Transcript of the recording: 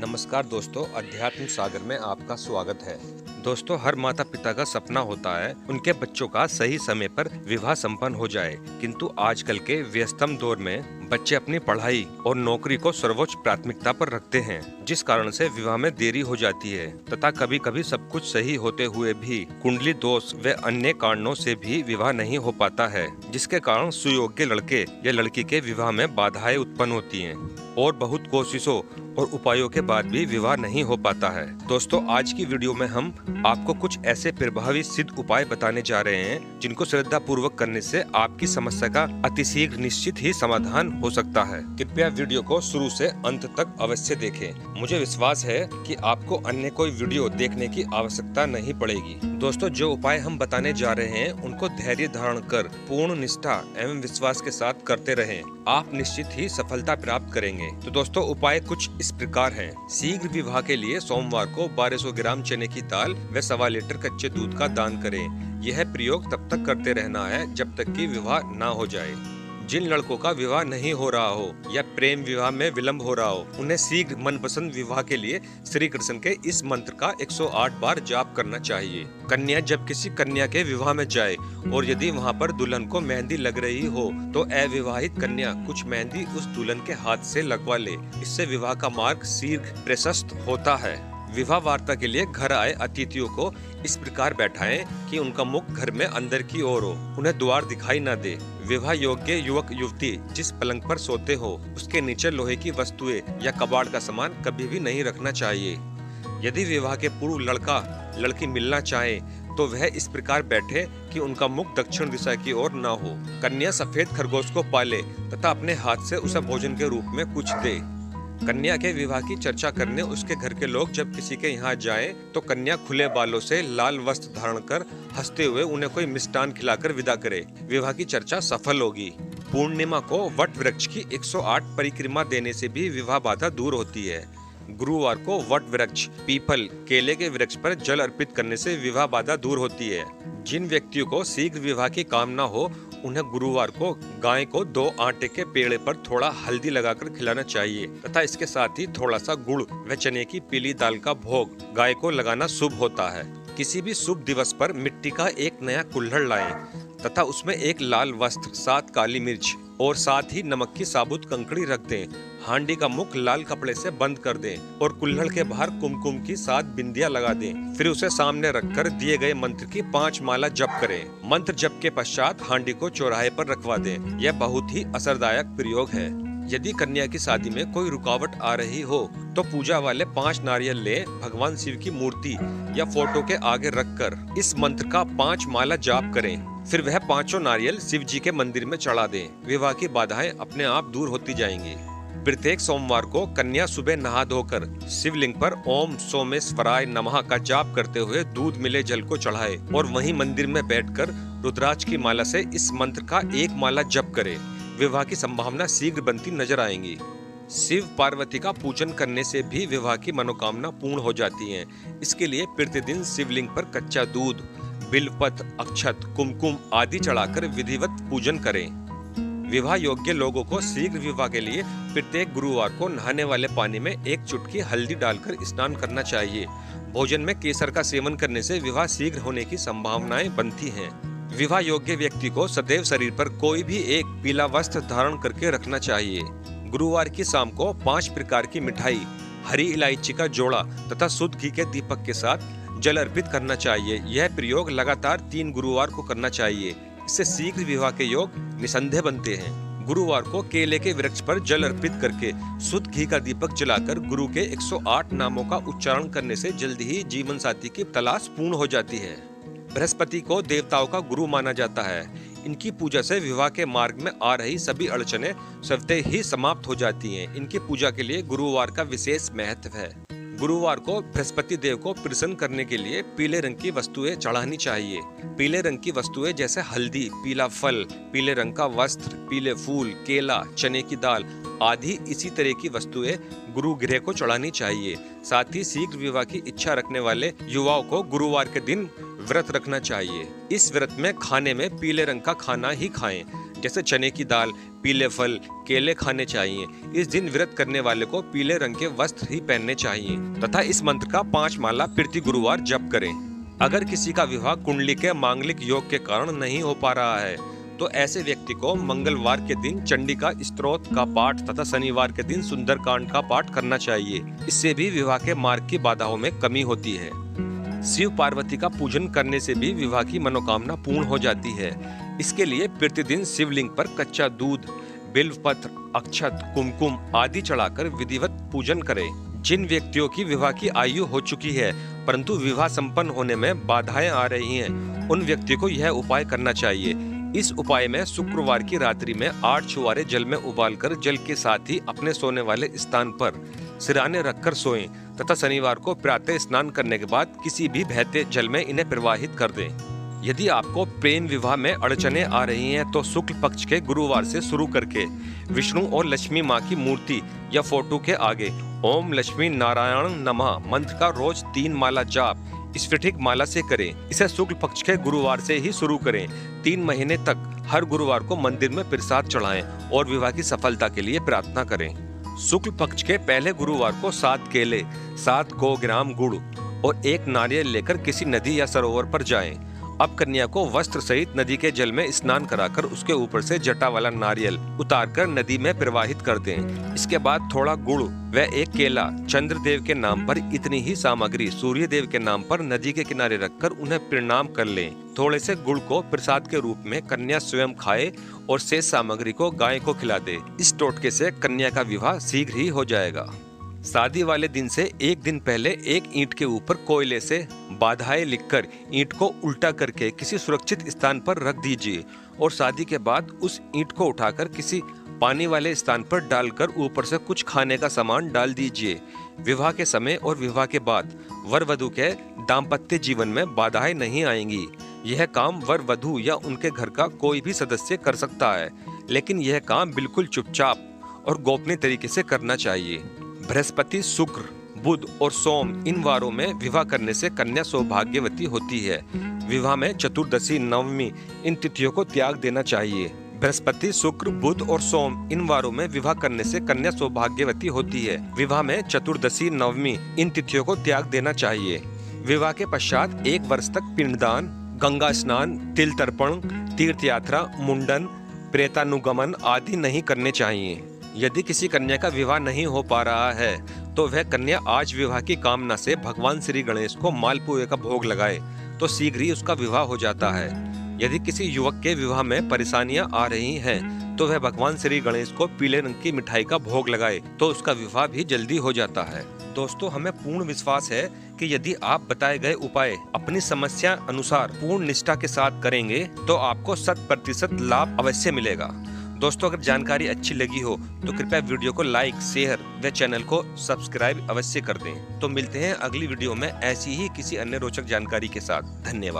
नमस्कार दोस्तों, अध्यात्म सागर में आपका स्वागत है। दोस्तों, हर माता पिता का सपना होता है उनके बच्चों का सही समय पर विवाह संपन्न हो जाए, किंतु आजकल के व्यस्तम दौर में बच्चे अपनी पढ़ाई और नौकरी को सर्वोच्च प्राथमिकता पर रखते हैं, जिस कारण से विवाह में देरी हो जाती है तथा कभी कभी सब कुछ सही होते हुए भी कुंडली दोष व अन्य कारणों से भी विवाह नहीं हो पाता है, जिसके कारण सुयोग्य लड़के या लड़की के विवाह में बाधाएं उत्पन्न होती हैं और बहुत कोशिशों और उपायों के बाद भी विवाह नहीं हो पाता है। दोस्तों, आज की वीडियो में हम आपको कुछ ऐसे प्रभावी सिद्ध उपाय बताने जा रहे हैं जिनको श्रद्धा पूर्वक करने से आपकी समस्या का अतिशीघ्र निश्चित ही समाधान हो सकता है। कृपया वीडियो को शुरू से अंत तक अवश्य देखें। मुझे विश्वास है कि आपको अन्य कोई वीडियो देखने की आवश्यकता नहीं पड़ेगी। दोस्तों, जो उपाय हम बताने जा रहे हैं उनको धैर्य धारण कर पूर्ण निष्ठा एवं विश्वास के साथ करते रहें। आप निश्चित ही सफलता प्राप्त करेंगे। तो दोस्तों, उपाय कुछ इस प्रकार हैं। शीघ्र विवाह के लिए सोमवार को 1200 ग्राम चने की दाल व 1.25 लीटर कच्चे दूध का दान करें। यह प्रयोग तब तक करते रहना है जब तक कि विवाह ना हो जाए। जिन लड़कों का विवाह नहीं हो रहा हो या प्रेम विवाह में विलंब हो रहा हो, उन्हें शीघ्र मनपसंद विवाह के लिए श्री कृष्ण के इस मंत्र का 108 बार जाप करना चाहिए। कन्या जब किसी कन्या के विवाह में जाए और यदि वहां पर दुल्हन को मेहंदी लग रही हो तो अविवाहित कन्या कुछ मेहंदी उस दुल्हन के हाथ से लगवा ले। इससे विवाह का मार्ग शीघ्र प्रशस्त होता है। विवाह वार्ता के लिए घर आए अतिथियों को इस प्रकार बैठाएं कि उनका मुख घर में अंदर की ओर हो, उन्हें द्वार दिखाई न दे। विवाह योग्य युवक युवती जिस पलंग पर सोते हो उसके नीचे लोहे की वस्तुएं या कबाड़ का सामान कभी भी नहीं रखना चाहिए। यदि विवाह के पूर्व लड़का लड़की मिलना चाहे तो वह इस प्रकार बैठे कि उनका मुख दक्षिण दिशा की ओर न हो। कन्या सफेद खरगोश को पाले तथा अपने हाथ से उसे भोजन के रूप में कुछ दे। कन्या के विवाह की चर्चा करने उसके घर के लोग जब किसी के यहाँ जाएं तो कन्या खुले बालों से लाल वस्त्र धारण कर हंसते हुए उन्हें कोई मिष्टान खिलाकर विदा करे। विवाह की चर्चा सफल होगी। पूर्णिमा को वट वृक्ष की 108 परिक्रमा देने से भी विवाह बाधा दूर होती है। गुरुवार को वट वृक्ष, पीपल, केले के वृक्ष पर जल अर्पित करने से विवाह बाधा दूर होती है। जिन व्यक्तियों को शीघ्र विवाह की कामना हो उन्हें गुरुवार को गाय को 2 आटे के पेड़े पर थोड़ा हल्दी लगाकर खिलाना चाहिए तथा इसके साथ ही थोड़ा सा गुड़ व चने की पीली दाल का भोग गाय को लगाना शुभ होता है। किसी भी शुभ दिवस पर मिट्टी का एक नया कुल्हड़ लाएं तथा उसमें एक लाल वस्त्र, 7 काली मिर्च और साथ ही नमक की साबुत कंकड़ी रख दें। हांडी का मुख लाल कपड़े से बंद कर दें और कुल्हड़ के बाहर कुमकुम की 7 बिंदियां लगा दें। फिर उसे सामने रखकर दिए गए मंत्र की 5 माला जप करें। मंत्र जप के पश्चात हांडी को चौराहे पर रखवा दें। यह बहुत ही असरदायक प्रयोग है। यदि कन्या की शादी में कोई रुकावट आ रही हो तो पूजा वाले 5 नारियल लें, भगवान शिव की मूर्ति या फोटो के आगे रखकर इस मंत्र का 5 माला जाप करें। फिर वह 5 नारियल शिव जी के मंदिर में चढ़ा दें। विवाह की बाधाएं अपने आप दूर होती जाएंगी। प्रत्येक सोमवार को कन्या सुबह नहा धोकर शिवलिंग पर ओम सोमेश्वराय नमः का जाप करते हुए दूध मिले जल को चढ़ाए और वहीं मंदिर में बैठकर रुद्राक्ष की माला से इस मंत्र का 1 माला जप करे। विवाह की संभावना शीघ्र बनती नजर आएंगी। शिव पार्वती का पूजन करने से भी विवाह की मनोकामना पूर्ण हो जाती है। इसके लिए प्रतिदिन शिवलिंग पर कच्चा दूध, बिल्वपत्र, अक्षत, कुमकुम आदि चढ़ाकर विधिवत पूजन करें। विवाह योग्य लोगों को शीघ्र विवाह के लिए प्रत्येक गुरुवार को नहाने वाले पानी में 1 चुटकी हल्दी डालकर स्नान करना चाहिए। भोजन में केसर का सेवन करने से विवाह शीघ्र होने की संभावनाएं बनती हैं। विवाह योग्य व्यक्ति को सदैव शरीर पर कोई भी एक पीला वस्त्र धारण करके रखना चाहिए। गुरुवार की शाम को 5 प्रकार की मिठाई, हरी इलायची का जोड़ा तथा शुद्ध घी के दीपक के साथ जल अर्पित करना चाहिए। यह प्रयोग लगातार 3 गुरुवार को करना चाहिए। इससे शीघ्र विवाह के योग निसंदेह बनते हैं। गुरुवार को केले के वृक्ष पर जल अर्पित करके शुद्ध घी का दीपक जलाकर गुरु के 108 नामों का उच्चारण करने से जल्दी ही जीवन साथी की तलाश पूर्ण हो जाती है। बृहस्पति को देवताओं का गुरु माना जाता है। इनकी पूजा से विवाह के मार्ग में आ रही सभी अड़चनें स्वतः ही समाप्त हो जाती हैं। इनकी पूजा के लिए गुरुवार का विशेष महत्व है। गुरुवार को बृहस्पति देव को प्रसन्न करने के लिए पीले रंग की वस्तुएं चढ़ानी चाहिए। पीले रंग की वस्तुएं जैसे हल्दी, पीला फल, पीले रंग का वस्त्र, पीले फूल, केला, चने की दाल आदि इसी तरह की वस्तुएं गुरु गृह को चढ़ानी चाहिए। साथ ही शीघ्र विवाह की इच्छा रखने वाले युवाओं को गुरुवार के दिन व्रत रखना चाहिए। इस व्रत में खाने में पीले रंग का खाना ही खाएं। जैसे चने की दाल, पीले फल, केले खाने चाहिए। इस दिन व्रत करने वाले को पीले रंग के वस्त्र ही पहनने चाहिए तथा इस मंत्र का 5 माला प्रति गुरुवार जप करें। अगर किसी का विवाह कुंडली के मांगलिक योग के कारण नहीं हो पा रहा है तो ऐसे व्यक्ति को मंगलवार के दिन चंडिका स्तोत्र का पाठ तथा शनिवार के दिन सुंदरकांड का पाठ करना चाहिए। इससे भी विवाह के मार्ग की बाधाओं में कमी होती है। शिव पार्वती का पूजन करने से भी विवाह की मनोकामना पूर्ण हो जाती है। इसके लिए प्रतिदिन शिवलिंग पर कच्चा दूध, बिल्वपत्र, अक्षत, कुमकुम आदि चढ़ाकर विधिवत पूजन करें। जिन व्यक्तियों की विवाह की आयु हो चुकी है परंतु विवाह संपन्न होने में बाधाएं आ रही हैं, उन व्यक्तियों को यह उपाय करना चाहिए। इस उपाय में शुक्रवार की रात्रि में 8 छुआरे जल में उबालकर जल के साथ ही अपने सोने वाले स्थान पर सिराने रखकर सोएं तथा शनिवार को प्रातः स्नान करने के बाद किसी भी बहते जल में इन्हें प्रवाहित कर दें। यदि आपको प्रेम विवाह में अड़चने आ रही हैं तो शुक्ल पक्ष के गुरुवार से शुरू करके विष्णु और लक्ष्मी माँ की मूर्ति या फोटो के आगे ओम लक्ष्मी नारायण नमः मंत्र का रोज 3 माला जाप स्फटिक माला से करें। इसे शुक्ल पक्ष के गुरुवार से ही शुरू करें। 3 महीने तक हर गुरुवार को मंदिर में प्रसाद चढ़ाएं और विवाह की सफलता के लिए प्रार्थना करें। शुक्ल पक्ष के पहले गुरुवार को 7 केले, 7 ग्राम गुड़ और 1 नारियल लेकर किसी नदी या सरोवर पर जाएं। अब कन्या को वस्त्र सहित नदी के जल में स्नान कराकर उसके ऊपर से जटा वाला नारियल उतारकर नदी में प्रवाहित कर दें। इसके बाद थोड़ा गुड़ व 1 केला चंद्रदेव के नाम पर इतनी ही सामग्री सूर्य देव के नाम पर नदी के किनारे रखकर उन्हें प्रणाम कर लें। थोड़े से गुड़ को प्रसाद के रूप में कन्या स्वयं खाए और शेष सामग्री को गाय को खिला दे। इस टोटके से कन्या का विवाह शीघ्र ही हो जाएगा। शादी वाले दिन से 1 दिन पहले एक ईंट के ऊपर कोयले से बाधाएं लिखकर ईंट को उल्टा करके किसी सुरक्षित स्थान पर रख दीजिए और शादी के बाद उस ईंट को उठाकर किसी पानी वाले स्थान पर डालकर ऊपर से कुछ खाने का सामान डाल दीजिए। विवाह के समय और विवाह के बाद वर वधू के दाम्पत्य जीवन में बाधाएं नहीं आएंगी। यह काम वर वधू या उनके घर का कोई भी सदस्य कर सकता है, लेकिन यह काम बिल्कुल चुपचाप और गोपनीय तरीके से करना चाहिए। बृहस्पति, शुक्र, बुध और सोम इन वारों में विवाह करने से कन्या सौभाग्यवती होती है। विवाह में चतुर्दशी, नवमी इन तिथियों को त्याग देना चाहिए। बृहस्पति, शुक्र, बुध और सोम इन वारों में विवाह करने से कन्या सौभाग्यवती होती है। विवाह में चतुर्दशी, नवमी इन तिथियों को त्याग देना चाहिए। विवाह के पश्चात 1 वर्ष तक पिंडदान, गंगा स्नान, तिल तर्पण, तीर्थ यात्रा, मुंडन, प्रेतानुगमन आदि नहीं करने चाहिए। यदि किसी कन्या का विवाह नहीं हो पा रहा है तो वह कन्या आज विवाह की कामना से भगवान श्री गणेश को मालपुए का भोग लगाए तो शीघ्र ही उसका विवाह हो जाता है। यदि किसी युवक के विवाह में परेशानियां आ रही हैं तो वह भगवान श्री गणेश को पीले रंग की मिठाई का भोग लगाए तो उसका विवाह भी जल्दी हो जाता है। दोस्तों, हमें पूर्ण विश्वास है कि यदि आप बताए गए उपाय अपनी समस्या अनुसार पूर्ण निष्ठा के साथ करेंगे तो आपको 100% लाभ अवश्य मिलेगा। दोस्तों, अगर जानकारी अच्छी लगी हो तो कृपया वीडियो को लाइक, शेयर व चैनल को सब्सक्राइब अवश्य कर दें। तो मिलते हैं अगली वीडियो में ऐसी ही किसी अन्य रोचक जानकारी के साथ। धन्यवाद।